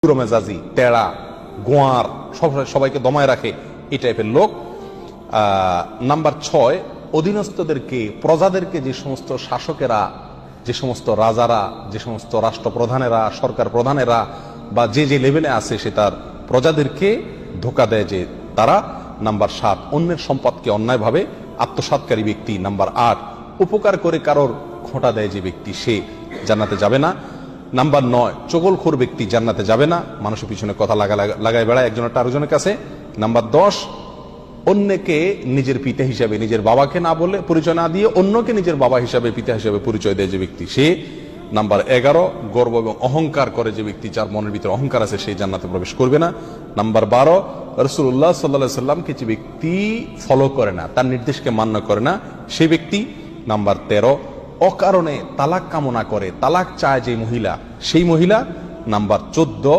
মেজাজি, তেড়া, গোয়ার, সবাইকে দমায় রাখে, এই টাইপের লোক। নাম্বার 6, অধীনস্থদেরকে, প্রজাদেরকে, যে সমস্ত শাসকেরা, যে সমস্ত রাজারা, যে সমস্ত রাষ্ট্রপ্রধানেরা, সরকার প্রধানেরা বা যে যে লেভেলে আছে সে তার প্রজাদেরকে ধোকা দেয় যে তারা। নাম্বার 7, অন্যের সম্পদকে অন্যায়ভাবে আত্মসাৎকারী ব্যক্তি। নাম্বার 8, উপকার করে কারোর খোঁটা দেয় যে ব্যক্তি, সে জান্নাতে যাবে না। নাম্বার 9, চগলখোর ব্যক্তি জান্নাতে যাবে না, মানুষের পিছনে কথা লাগায় বেড়ায় একজনের আরেকজনের কাছে। নাম্বার 10, অন্যকে নিজের পিতা হিসাবে, নিজের বাবাকে না বলে, পরিচয় না দিয়ে অন্যকে নিজের বাবা হিসাবে, পিতা হিসাবে পরিচয় দেয় যে ব্যক্তি, সে। নাম্বার 11, গর্ব এবং অহংকার করে যে ব্যক্তি, যার মনের ভিতরে অহংকার আছে, সেই জান্নাতে প্রবেশ করবে না। নাম্বার 12, রাসূলুল্লাহ সাল্লাল্লাহু আলাইহি সাল্লামকে যে ব্যক্তি ফলো করে না, তার নির্দেশকে মান্য করে না, সেই ব্যক্তি। নাম্বার 13, অকারণে তালাক কামনা করে, তালাক চায় যে মহিলা, সেই মহিলা। নাম্বার 14,